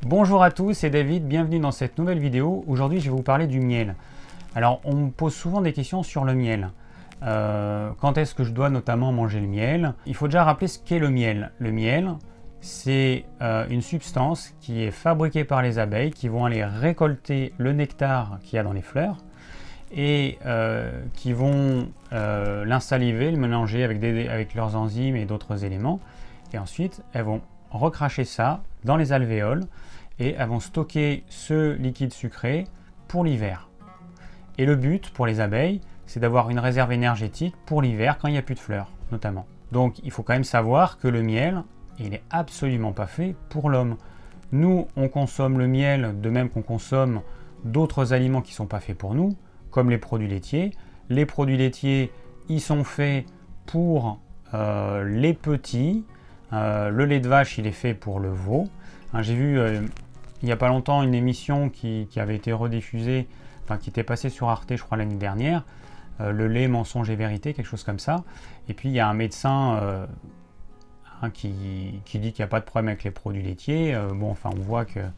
Bonjour à tous, c'est David, bienvenue dans cette nouvelle vidéo. Aujourd'hui, je vais vous parler du miel. Alors, on me pose souvent des questions sur le miel. Quand est-ce que je dois notamment manger le miel? Il faut déjà rappeler ce qu'est le miel. Le miel, c'est une substance qui est fabriquée par les abeilles qui vont aller récolter le nectar qu'il y a dans les fleurs et qui vont l'insaliver, le mélanger avec leurs enzymes et d'autres éléments. Et ensuite, elles vont recracher ça dans les alvéoles et elles vont stocker ce liquide sucré pour l'hiver. Et le but pour les abeilles, c'est d'avoir une réserve énergétique pour l'hiver quand il n'y a plus de fleurs, notamment. Donc il faut quand même savoir que le miel, il n'est absolument pas fait pour l'homme. Nous, on consomme le miel de même qu'on consomme d'autres aliments qui ne sont pas faits pour nous, comme les produits laitiers. Les produits laitiers, ils sont faits pour les petits. Le lait de vache, il est fait pour le veau. J'ai vu il n'y a pas longtemps une émission qui avait été rediffusée, qui était passée sur Arte, je crois, l'année dernière. Le lait, mensonge et vérité, quelque chose comme ça. Et puis il y a un médecin qui dit qu'il n'y a pas de problème avec les produits laitiers. On voit qu'il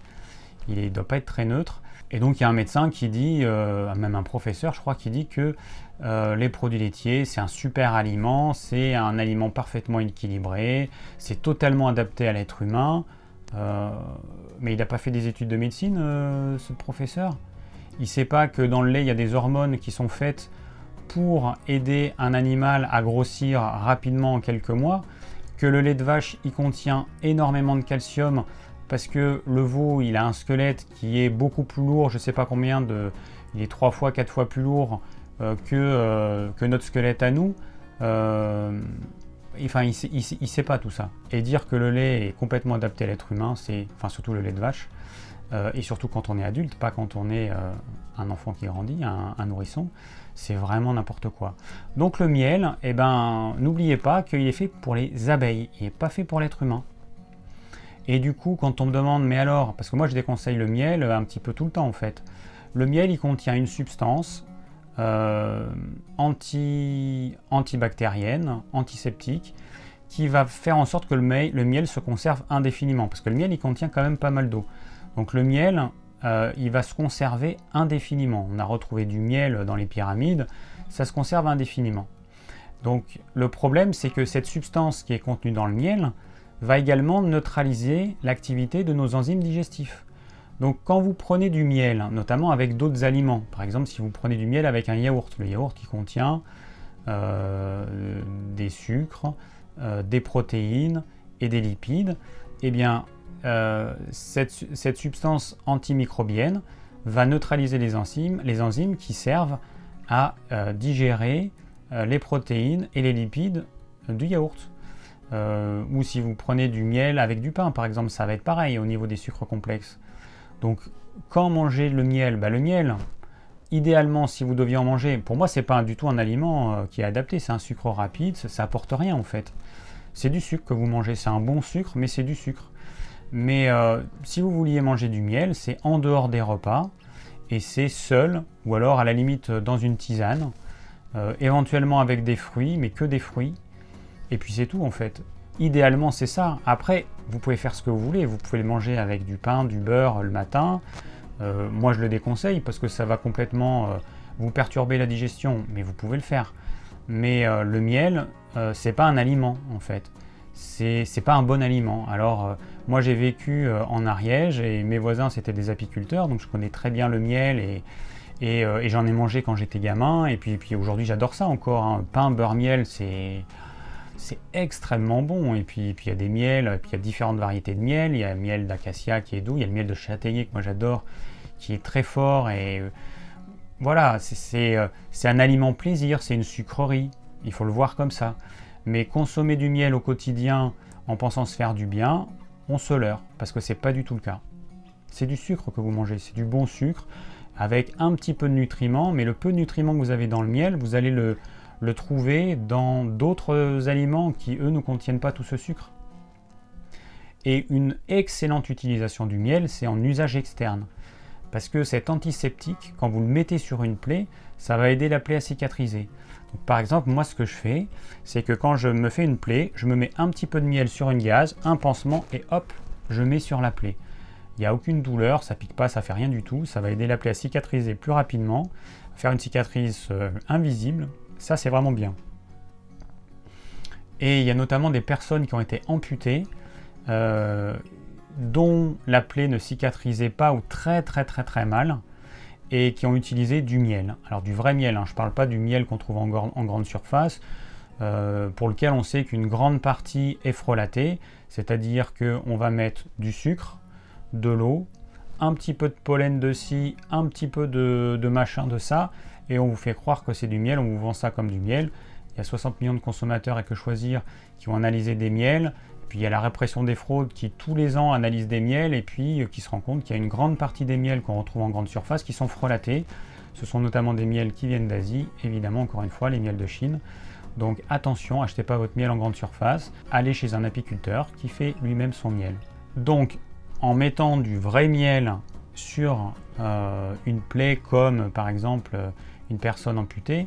ne doit pas être très neutre. Et donc il y a un médecin qui dit, même un professeur, je crois, qui dit que les produits laitiers, c'est un super aliment, c'est un aliment parfaitement équilibré, c'est totalement adapté à l'être humain. Mais il n'a pas fait des études de médecine, ce professeur. Il ne sait pas que dans le lait, il y a des hormones qui sont faites pour aider un animal à grossir rapidement en quelques mois, que le lait de vache, il contient énormément de calcium, parce que le veau, il a un squelette qui est beaucoup plus lourd, je ne sais pas combien, il est 3 fois, 4 fois plus lourd que notre squelette à nous. Il ne sait pas tout ça. Et dire que le lait est complètement adapté à l'être humain, surtout le lait de vache, et surtout quand on est adulte, pas quand on est un enfant qui grandit, un nourrisson, c'est vraiment n'importe quoi. Donc le miel, n'oubliez pas qu'il est fait pour les abeilles, il n'est pas fait pour l'être humain. Et du coup, quand on me demande, mais alors, parce que moi je déconseille le miel un petit peu tout le temps en fait. Le miel, il contient une substance antibactérienne, antiseptique, qui va faire en sorte que le miel se conserve indéfiniment, parce que le miel, il contient quand même pas mal d'eau. Donc le miel, il va se conserver indéfiniment. On a retrouvé du miel dans les pyramides, ça se conserve indéfiniment. Donc le problème, c'est que cette substance qui est contenue dans le miel va également neutraliser l'activité de nos enzymes digestifs. Donc quand vous prenez du miel, notamment avec d'autres aliments, par exemple si vous prenez du miel avec un yaourt, le yaourt qui contient des sucres, des protéines et des lipides, cette substance antimicrobienne va neutraliser les enzymes qui servent à digérer les protéines et les lipides du yaourt. Ou si vous prenez du miel avec du pain, par exemple, ça va être pareil au niveau des sucres complexes. Donc, quand manger le miel? Le miel, idéalement, si vous deviez en manger, pour moi, c'est pas du tout un aliment qui est adapté, c'est un sucre rapide, ça apporte rien en fait. C'est du sucre que vous mangez, c'est un bon sucre, mais c'est du sucre. Mais si vous vouliez manger du miel, c'est en dehors des repas, et c'est seul, ou alors à la limite dans une tisane, éventuellement avec des fruits, mais que des fruits. Et puis c'est tout en fait. Idéalement c'est ça. Après, vous pouvez faire ce que vous voulez. Vous pouvez le manger avec du pain, du beurre le matin. Moi je le déconseille parce que ça va complètement vous perturber la digestion. Mais vous pouvez le faire. Mais le miel, c'est pas un aliment en fait. C'est pas un bon aliment. Alors moi j'ai vécu en Ariège et mes voisins c'était des apiculteurs. Donc je connais très bien le miel et j'en ai mangé quand j'étais gamin. Et puis aujourd'hui j'adore ça encore. Pain, beurre, miel, c'est extrêmement bon. Et puis il y a des miels, puis il y a différentes variétés de miel. Il y a le miel d'acacia qui est doux, il y a le miel de châtaignier que moi j'adore, qui est très fort. Et voilà, c'est un aliment plaisir, c'est une sucrerie. Il faut le voir comme ça. Mais consommer du miel au quotidien en pensant se faire du bien, on se leurre, parce que c'est pas du tout le cas. C'est du sucre que vous mangez, c'est du bon sucre, avec un petit peu de nutriments, mais le peu de nutriments que vous avez dans le miel, vous allez le trouver dans d'autres aliments qui, eux, ne contiennent pas tout ce sucre. Et une excellente utilisation du miel, c'est en usage externe. Parce que cet antiseptique, quand vous le mettez sur une plaie, ça va aider la plaie à cicatriser. Donc, par exemple, moi ce que je fais, c'est que quand je me fais une plaie, je me mets un petit peu de miel sur une gaze, un pansement et hop, je mets sur la plaie. Il n'y a aucune douleur, ça pique pas, ça fait rien du tout. Ça va aider la plaie à cicatriser plus rapidement, à faire une cicatrice invisible. Ça, c'est vraiment bien. Et il y a notamment des personnes qui ont été amputées, dont la plaie ne cicatrisait pas ou très mal, et qui ont utilisé du miel. Alors du vrai miel, hein, je ne parle pas du miel qu'on trouve en grande surface, pour lequel on sait qu'une grande partie est frelatée, c'est-à-dire qu'on va mettre du sucre, de l'eau, un petit peu de pollen de ci, un petit peu de machin de ça, et on vous fait croire que c'est du miel, on vous vend ça comme du miel. Il y a 60 millions de consommateurs à Que Choisir qui ont analysé des miels. Puis il y a la répression des fraudes qui tous les ans analyse des miels et puis qui se rend compte qu'il y a une grande partie des miels qu'on retrouve en grande surface qui sont frelatés. Ce sont notamment des miels qui viennent d'Asie, évidemment encore une fois les miels de Chine. Donc attention, achetez pas votre miel en grande surface, allez chez un apiculteur qui fait lui-même son miel. Donc en mettant du vrai miel sur une plaie comme par exemple une personne amputée,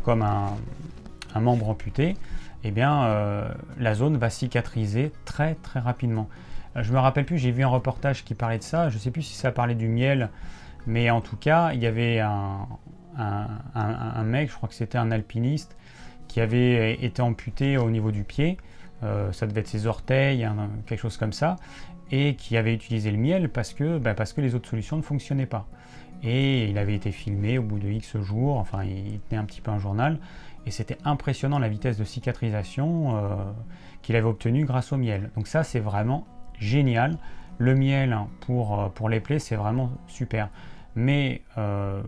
comme un membre amputé, eh bien la zone va cicatriser très rapidement. Je me rappelle plus, j'ai vu un reportage qui parlait de ça, je sais plus si ça parlait du miel, mais en tout cas il y avait un mec, je crois que c'était un alpiniste, qui avait été amputé au niveau du pied, ça devait être ses orteils, quelque chose comme ça, et qui avait utilisé le miel parce que les autres solutions ne fonctionnaient pas. Et il avait été filmé au bout de X jours, enfin il tenait un petit peu un journal, et c'était impressionnant la vitesse de cicatrisation qu'il avait obtenue grâce au miel. Donc ça c'est vraiment génial. Le miel pour les plaies c'est vraiment super. Mais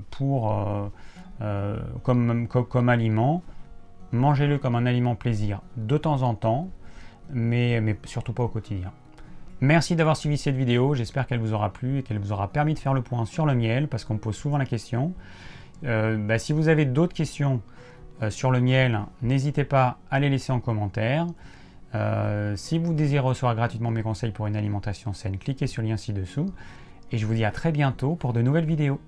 comme aliment, mangez-le comme un aliment plaisir de temps en temps, mais surtout pas au quotidien. Merci d'avoir suivi cette vidéo, j'espère qu'elle vous aura plu et qu'elle vous aura permis de faire le point sur le miel, parce qu'on me pose souvent la question. Si vous avez d'autres questions sur le miel, n'hésitez pas à les laisser en commentaire. Si vous désirez recevoir gratuitement mes conseils pour une alimentation saine, cliquez sur le lien ci-dessous. Et je vous dis à très bientôt pour de nouvelles vidéos.